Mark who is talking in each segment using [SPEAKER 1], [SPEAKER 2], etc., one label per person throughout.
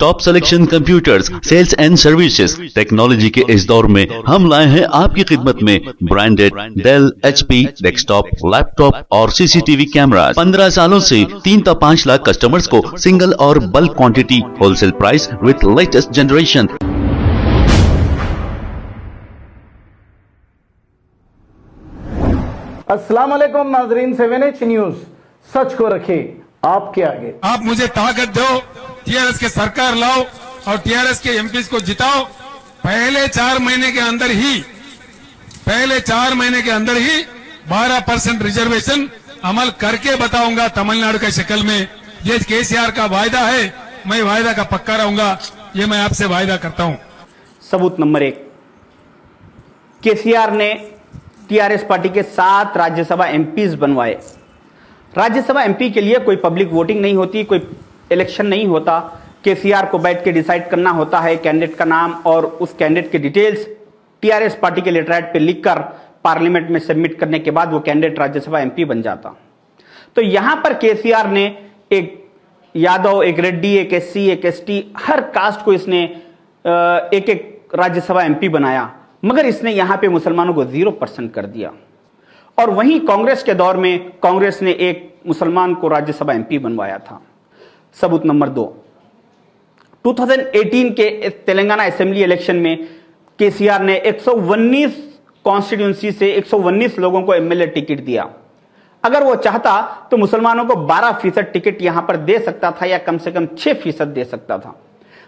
[SPEAKER 1] Top selection computers, sales and services. Technology के इस दौर में हम लाए हैं आपकी खिदमत में branded Dell, HP, desktop, laptop और सीसीटीवी कैमरा। 15 सालों से 3 से 5 लाख कस्टमर्स को सिंगल और bulk quantity, wholesale price with latest generation.
[SPEAKER 2] अस्सलाम वालेकुम नाजरीन, 7H न्यूज सच को रखे आपके आगे।
[SPEAKER 3] आप मुझे ताकत दो, टीआरएस के सरकार लाओ और टीआरएस के एमपीज को जिताओ। पहले 4 महीने के अंदर ही 12% रिजर्वेशन अमल करके बताऊंगा तमिलनाडु के शक्ल में। ये केसीआर का वायदा है, मैं वायदा का पक्का रहूंगा, ये मैं आपसे वायदा करता हूं।
[SPEAKER 4] सबूत नंबर 1, केसीआर ने टीआरएस पार्टी के 7 राज्यसभा एमपीज बनवाए। राज्यसभा एमपी के लिए कोई पब्लिक वोटिंग नहीं होती, कोई इलेक्शन नहीं होता। केसीआर को बैठ के डिसाइड करना होता है कैंडिडेट का नाम और उस कैंडिडेट के डिटेल्स टीआरएस पार्टी के लेटरहेड पे लिखकर पार्लियामेंट में सबमिट करने के बाद वो कैंडिडेट राज्यसभा एमपी बन जाता। तो यहां पर केसीआर ने एक यादव, एक रेड्डी, एक एससी, एक एसटी, हर कास्ट को इसने एक एक राज्यसभा एमपी बनाया, मगर इसने यहां पे मुसलमानों को 0% कर दिया। और वहीं कांग्रेस के दौर में कांग्रेस ने एक मुसलमान को राज्यसभा एमपी बनवाया था। सबूत नंबर 2, 2018 के तेलंगाना असेंबली इलेक्शन में केसीआर ने 119 कॉन्स्टिट्यूंसी से 119 लोगों को एमएलए टिकट दिया। अगर वो चाहता तो मुसलमानों को 12% टिकट यहां पर दे सकता था या कम से कम 6% दे सकता था,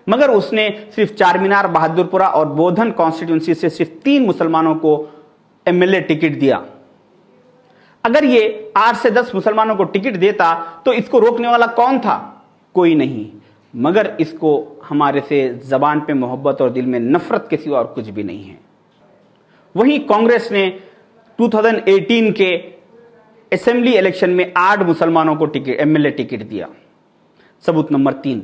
[SPEAKER 4] मगर उसने सिर्फ चारमीनार, बहादुरपुरा और बोधन कॉन्स्टिट्यूंसी से सिर्फ 3 मुसलमानों को एमएलए टिकट दिया। अगर ये 8 से 10 मुसलमानों को टिकट देता तो इसको रोकने वाला कौन था? कोई नहीं, मगर इसको हमारे से जबान पे मोहब्बत और दिल में नफरत के सिवा और कुछ भी नहीं है। वहीं कांग्रेस ने 2018 के असेंबली इलेक्शन में 8 मुसलमानों को एमएलए टिकट दिया। सबूत नंबर 3,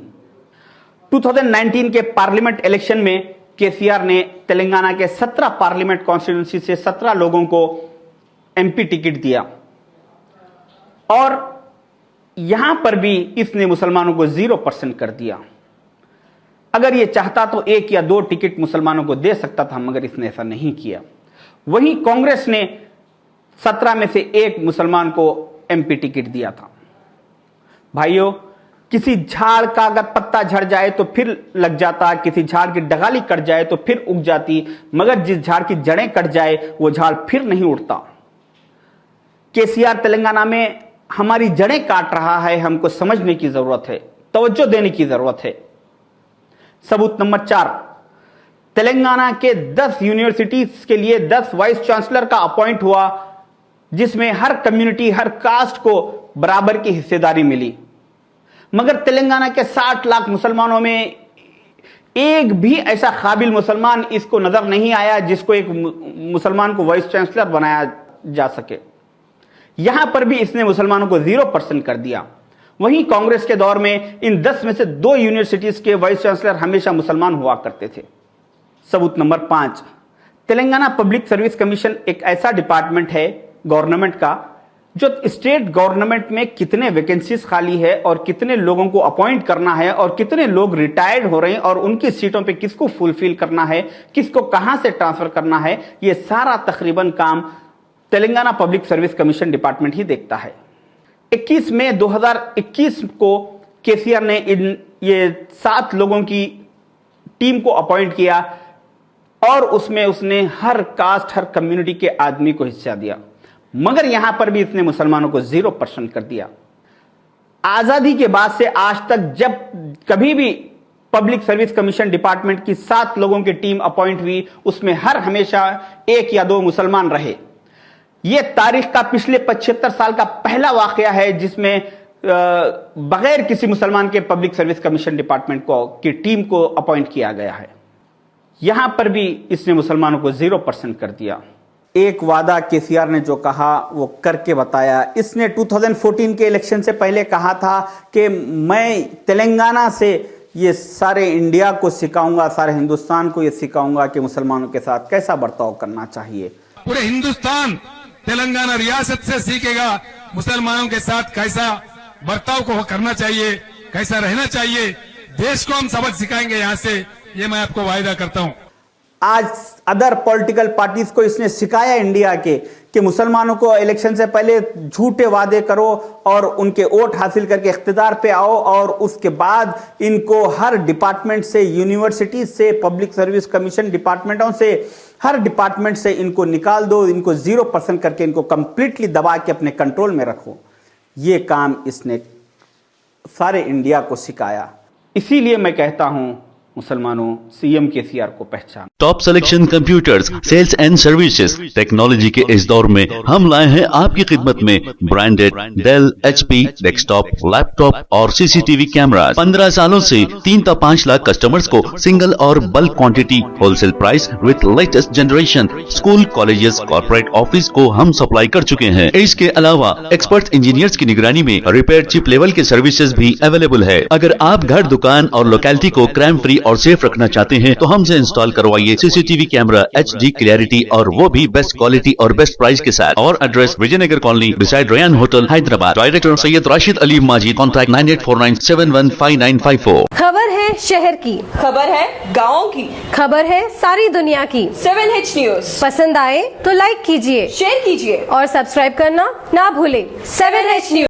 [SPEAKER 4] 2019 के पार्लियामेंट इलेक्शन में केसीआर ने तेलंगाना के 17 पार्लियामेंट कॉन्स्टिट्यूंसी से 17 लोगों को एमपी टिकट दिया और यहां पर भी इसने मुसलमानों को 0% कर दिया। अगर यह चाहता तो 1 या 2 टिकट मुसलमानों को दे सकता था, मगर इसने ऐसा नहीं किया। वहीं कांग्रेस ने 17 में से 1 मुसलमान को एमपी टिकट दिया था। भाइयों, किसी झाड़ का अगर पत्ता झड़ जाए तो फिर लग जाता, किसी झाड़ की डगाली कट जाए तो फिर उग जाती, मगर जिस झाड़ की जड़ें कट जाए वो झाड़ फिर नहीं उड़ता। केसीआर तेलंगाना में हमारी जड़ें काट रहा है, हमको समझने की जरूरत है, तवज्जो देने की जरूरत है। सबूत नंबर 4, तेलंगाना के 10 यूनिवर्सिटीज के लिए 10 वाइस चांसलर का अपॉइंट हुआ, जिसमें हर कम्युनिटी, हर कास्ट को बराबर की हिस्सेदारी मिली। मगर तेलंगाना के 60 लाख मुसलमानों में एक भी ऐसा काबिल मुसलमान इसको नजर नहीं आया जिसको एक मुसलमान को वाइस चांसलर बनाया जा सके। यहां पर भी इसने मुसलमानों को 0% कर दिया। वहीं कांग्रेस के दौर में इन 10 में से 2 यूनिवर्सिटीज के वाइस चांसलर हमेशा मुसलमान हुआ करते थे। सबूत number 5, Telangana public service commission एक ऐसा डिपार्टमेंट है गवर्नमेंट का जो स्टेट गवर्नमेंट में कितने वैकेंसीज खाली है और कितने लोगों को अपॉइंट करना है और कितने लोग रिटायर्ड हो रहे हैं और उनकी सीटों पे किसको फुलफिल करना है, किसको कहां से ट्रांसफर करना है, यह सारा तकरीबन काम Telangana public service commission department ही देखता है। 21 मई 2021 को केसीआर ने ये 7 लोगों की टीम को अपॉइंट किया और उसमें उसने हर कास्ट, हर कम्युनिटी के आदमी को हिस्सा दिया, मगर यहां पर भी इसने मुसलमानों को 0% कर दिया। आजादी के बाद से आज तक जब कभी भी पब्लिक सर्विस कमीशन डिपार्टमेंट की 7 लोगों की टीम अपॉइंट हुई, उसमें हमेशा 1 या 2 मुसलमान रहे। यह तारीख का पिछले 75 साल का पहला वाकया है जिसमें बगैर किसी मुसलमान के पब्लिक सर्विस कमीशन डिपार्टमेंट की टीम को अपॉइंट किया गया है। यहां पर भी इसने मुसलमानों को 0% कर दिया। एक वादा केसीआर ने जो कहा वो करके बताया। इसने 2014 के इलेक्शन से पहले कहा था कि मैं तेलंगाना से ये सारे इंडिया को सिखाऊंगा, सारे हिंदुस्तान को ये सिखाऊंगा कि मुसलमानों के साथ कैसा बर्ताव करना चाहिए।
[SPEAKER 3] पूरे हिंदुस्तान तेलंगाना रियासत से सीखेगा मुसलमानों के साथ कैसा बर्ताव को करना चाहिए, कैसा रहना चाहिए। देश को हम सबक सिखाएंगे यहाँ से, ये मैं आपको वायदा करता हूँ।
[SPEAKER 4] आज अदर पॉलिटिकल पार्टीज को इसने सिखाया इंडिया के कि मुसलमानों को इलेक्शन से पहले झूठे वादे करो और उनके वोट हासिल करके इख्तिदार पे आओ, और उसके बाद इनको हर डिपार्टमेंट से, यूनिवर्सिटी से, पब्लिक सर्विस कमीशन डिपार्टमेंटों से, हर डिपार्टमेंट से इनको निकाल दो, इनको 0% करके इनको कंप्लीटली दबा के अपने कंट्रोल में रखो। ये काम इसने सारे इंडिया को सिखाया। इसीलिए मैं कहता हूं मुसलमानों, सीएम केसीआर को पहचान।
[SPEAKER 1] Top selection computers, sales and services, technology के इस दौर में हम लाए हैं आपकी खिदमत में branded Dell, HP, desktop, laptop और सीसीटीवी कैमरा। 15 सालों से 3 से 5 लाख कस्टमर्स को सिंगल और bulk quantity, wholesale price with latest generation, school, colleges, corporate office को हम सप्लाई कर चुके हैं। इसके अलावा एक्सपर्ट इंजीनियर्स की निगरानी में रिपेयर चिप लेवल के सर्विसेज भी अवेलेबल है। अगर आप घर, दुकान और लोकेलिटी को क्राइम फ्री और सेफ रखना चाहते हैं तो हमसे इंस्टॉल करवाइए सीसीटीवी कैमरा, HD क्लैरिटी और वो भी बेस्ट क्वालिटी और बेस्ट प्राइस के साथ। और address Vijayanagar colony beside Ryan hotel, Hyderabad. Director Syed Rashid Ali Majid. Contact 9849715954।
[SPEAKER 5] खबर है शहर की,
[SPEAKER 6] खबर है गाँव की,
[SPEAKER 5] खबर है सारी दुनिया की।
[SPEAKER 6] 7H न्यूज
[SPEAKER 5] पसंद आए तो लाइक कीजिए,
[SPEAKER 6] शेयर कीजिए
[SPEAKER 5] और सब्सक्राइब करना ना भूले।
[SPEAKER 6] 7H news.